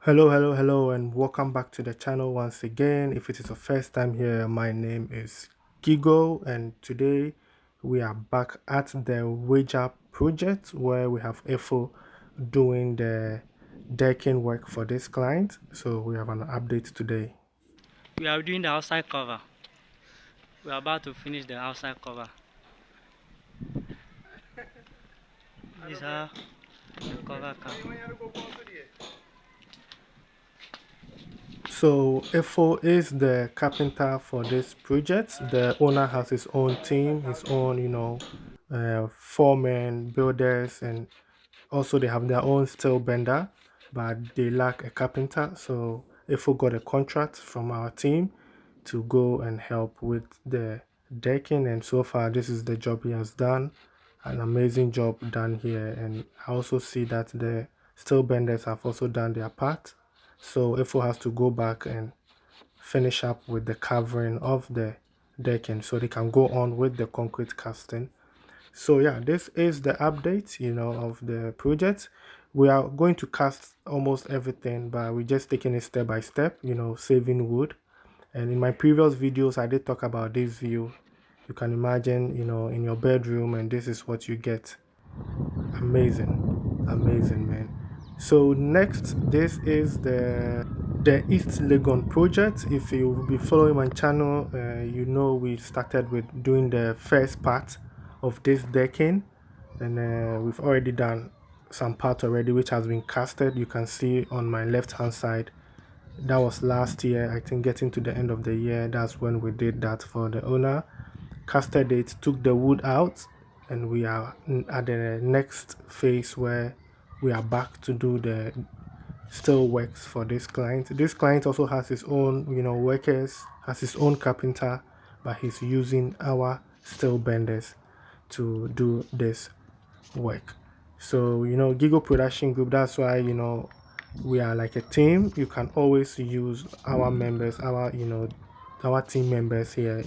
Hello, and welcome back to the channel once again. If it is your first time here, my name is Gigo, and today we are back at the Wager project where we have Efo doing the decking work for this client. So we have an update today. We are doing the outside cover. We are about to finish the outside cover. These are the cover cover. So Efo is the carpenter for this project. The owner has his own team, his own, foremen, builders, and also they have their own steel bender, but they lack a carpenter. So Efo got a contract from our team to go and help with the decking, and so far this is the job he has done. An amazing job done here, and I also see that the steel benders have also done their part. So Efo has to go back and finish up with the covering of the decking so they can go on with the concrete casting. So yeah, this is the update, of the project. We are going to cast almost everything, but we're just taking it step by step, saving wood. And in my previous videos, I did talk about this view. You can imagine, in your bedroom, and this is what you get. Amazing, amazing, man. So next, this is the East Legon project. If you be following my channel, you know we started with doing the first part of this decking, and we've already done some part already, which has been casted. You can see on my left hand side. That was last year. I think getting to the end of the year, that's when we did that for the owner. Casted it, took the wood out, and we are at the next phase where we are back to do the still works for this client. This client also has his own, workers, has his own carpenter, but he's using our steel benders to do this work. So, Gigo Production Group, that's why, we are like a team. You can always use our members, our team members here.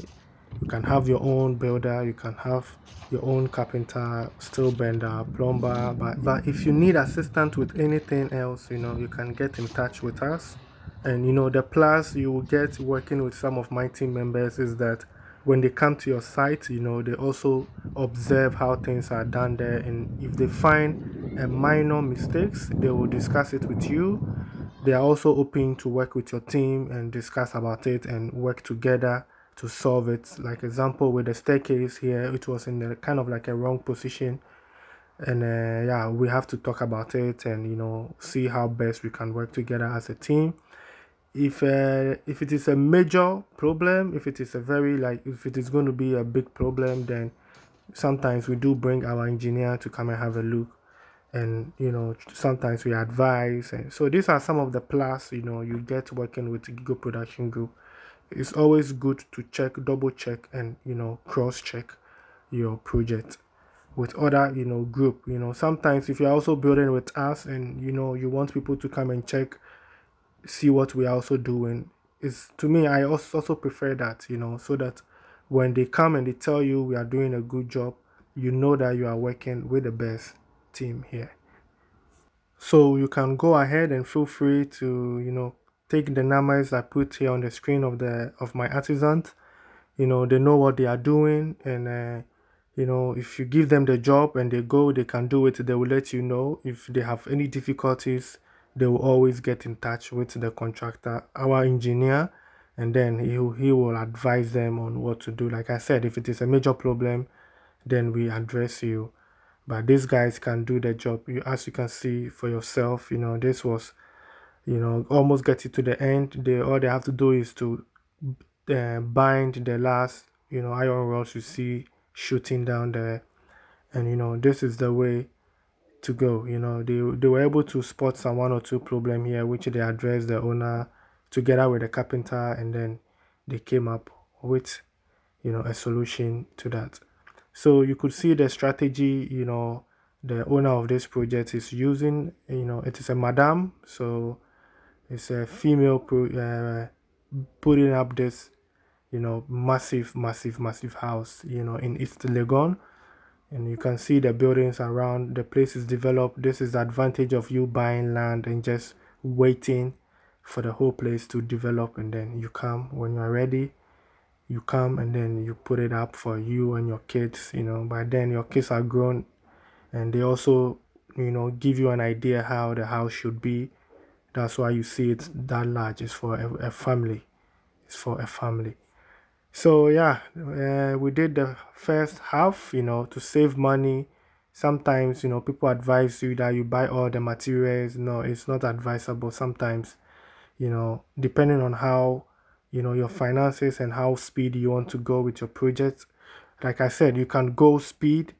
You can have your own builder, you can have your own carpenter, steel bender, plumber, but if you need assistance with anything else, you can get in touch with us. And the plus you will get working with some of my team members is that when they come to your site, they also observe how things are done there, and if they find a minor mistakes, they will discuss it with you. They are also open to work with your team and discuss about it and work together to solve it. Like example with the staircase here, it was in a kind of like a wrong position, and yeah, we have to talk about it and see how best we can work together as a team. If it is a major problem, if it is a very like if it is going to be a big problem, then sometimes we do bring our engineer to come and have a look, and sometimes we advise. And so these are some of the plus you get working with Gigo Production Group. It's always good to check, double check, and cross check your project with other group. Sometimes if you're also building with us and you want people to come and check, see what we are also doing, is to me, I also prefer that, so that when they come and they tell you we are doing a good job, you know that you are working with the best team here. So you can go ahead and feel free to take the numbers I put here on the screen of my artisans. They know what they are doing, and if you give them the job and they go, they can do it. They will let you know if they have any difficulties. They will always get in touch with the contractor, our engineer, and then he will advise them on what to do. Like I said, if it is a major problem, then we address you. But these guys can do the job. As you can see for yourself, this was almost get it to the end. They all they have to do is to bind the last iron rods you see shooting down there, and this is the way to go. They were able to spot some one or two problem here, which they addressed the owner together with the carpenter, and then they came up with a solution to that. So you could see the strategy the owner of this project is using. It is a madam, so it's a female putting up this massive house in East Legon. And you can see the buildings around. The place is developed. This is the advantage of you buying land and just waiting for the whole place to develop, and then you come when you are ready. You come and then you put it up for you and your kids. By then your kids are grown, and they also give you an idea how the house should be. That's why you see it that large. It's for a family. It's for a family. So yeah, we did the first half, to save money. Sometimes, people advise you that you buy all the materials. No, it's not advisable. Sometimes, depending on how, your finances and how speed you want to go with your project. Like I said, you can go speed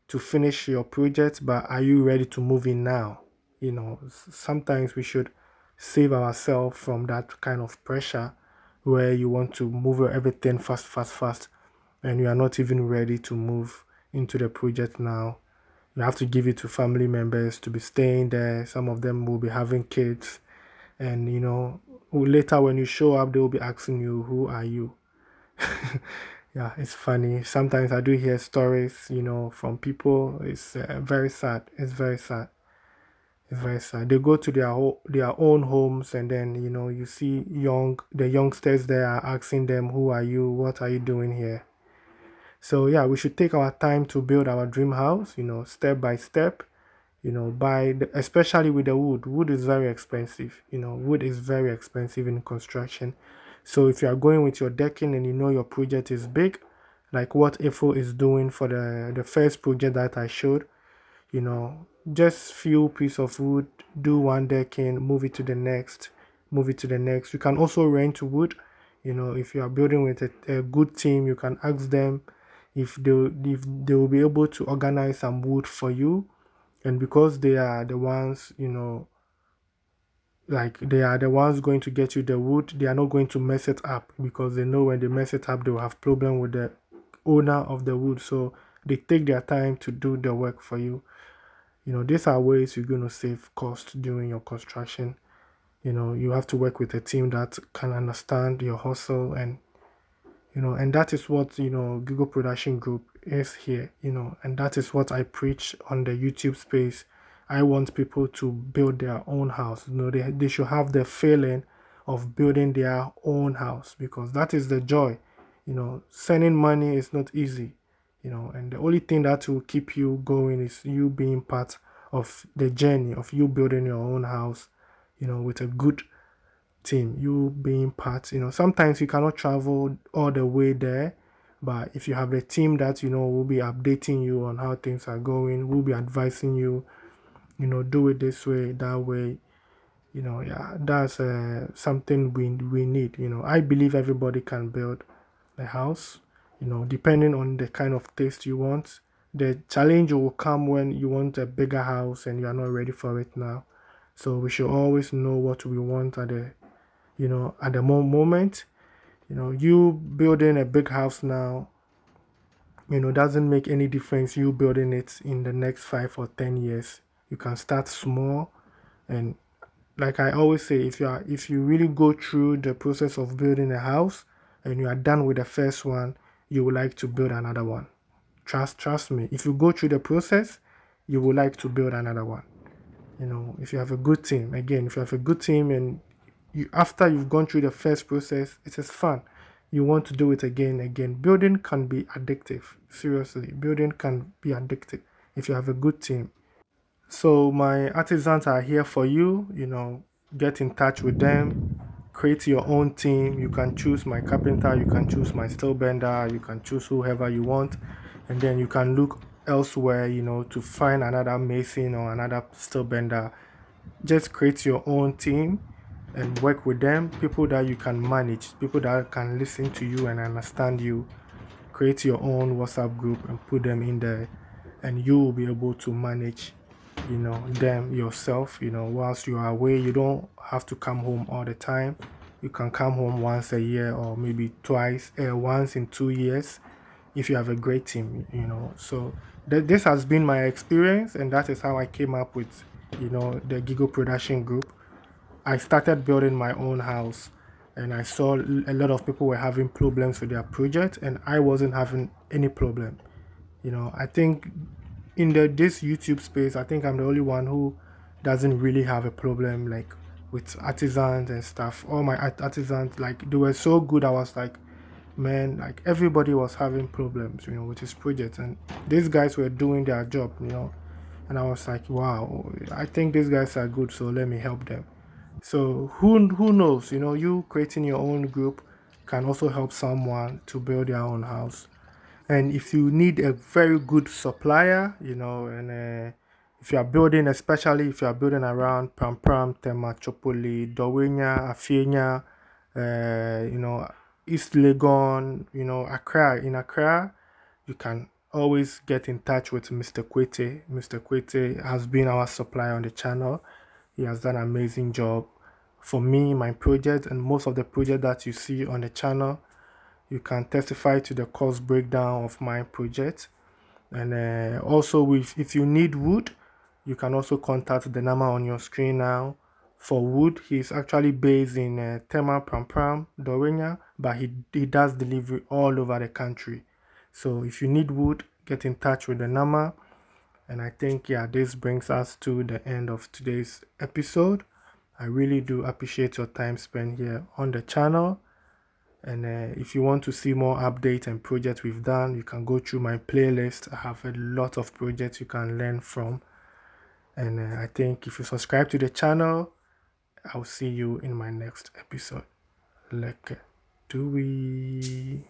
to finish your project, but are you ready to move in now? Sometimes we should save ourselves from that kind of pressure where you want to move everything fast, fast, fast, and you are not even ready to move into the project now. You have to give it to family members to be staying there. Some of them will be having kids, and later when you show up, they will be asking you, "Who are you?" Yeah, it's funny. Sometimes I do hear stories, from people. It's very sad. It's very sad. It's very sad. They go to their own homes, and then you see the youngsters there are asking them, "Who are you? What are you doing here?" So yeah, we should take our time to build our dream house. Step by step. Especially with the wood. Wood is very expensive. Wood is very expensive in construction. So if you are going with your decking and your project is big, like what Ifo is doing for the first project that I showed, you know, just few piece of wood, do one decking, move it to the next, move it to the next. You can also rent wood. If you are building with a good team, you can ask them if they will be able to organize some wood for you. And because they are the ones, like they are the ones going to get you the wood, they are not going to mess it up, because they know when they mess it up, they will have problem with the owner of the wood. So they take their time to do the work for you. These are ways you're going to save cost during your construction. You have to work with a team that can understand your hustle, and that is what Google Production Group is here. And that is what I preach on the YouTube space. I want people to build their own house. They should have the feeling of building their own house, because that is the joy. Sending money is not easy. And the only thing that will keep you going is you being part of the journey of you building your own house, with a good team, you being part. Sometimes you cannot travel all the way there, but if you have a team that will be updating you on how things are going, will be advising you, do it this way, that way. Yeah, that's something we need. I believe everybody can build a house, depending on the kind of taste you want. The challenge will come when you want a bigger house and you are not ready for it now. So we should always know what we want at the moment. You building a big house now, doesn't make any difference you building it in the next 5 or 10 years. You can start small, and like I always say, if you really go through the process of building a house and you are done with the first one, you would like to build another one. Trust me. If you go through the process, you would like to build another one. If you have a good team, again, if you have a good team and after you've gone through the first process, it is fun. You want to do it again, again. Building can be addictive. Seriously, building can be addictive if you have a good team. So my artisans are here for you. Get in touch with them. Create your own team. You can choose my carpenter. You can choose my steel bender. You can choose whoever you want, and then you can look elsewhere. To find another mason or another steel bender. Just create your own team and work with them. People that you can manage. People that can listen to you and understand you. Create your own WhatsApp group and put them in there, and you will be able to manage them yourself. Whilst you are away, you don't have to come home all the time. You can come home once a year or maybe twice, once in 2 years, if you have a great team. So this has been my experience, and that is how I came up with the Gigo Production Group. I started building my own house, and I saw a lot of people were having problems with their project, and I wasn't having any problem. I think in this YouTube space, I think I'm the only one who doesn't really have a problem like with artisans and stuff. All my artisans, like, they were so good. I was like, man, like everybody was having problems, with his project, and these guys were doing their job. And I was like, wow, I think these guys are good, so let me help them. So who knows? You creating your own group can also help someone to build their own house. And if you need a very good supplier, and if you are building, especially if you are building around Pram, Tema, Chopoli, Dowenya, Afienya, East Legon, Accra. In Accra, you can always get in touch with Mr. Kwete. Mr. Kwete has been our supplier on the channel. He has done an amazing job for me, my project, and most of the project that you see on the channel. You can testify to the cost breakdown of my project. And also, if you need wood, you can also contact the number on your screen now. For wood, he's actually based in Tema Pram, Dowenya, but he does delivery all over the country. So if you need wood, get in touch with the number. And I think, yeah, this brings us to the end of today's episode. I really do appreciate your time spent here on the channel. And if you want to see more updates and projects we've done, you can go through my playlist. I have a lot of projects you can learn from. And I think if you subscribe to the channel, I'll see you in my next episode. Like, do we?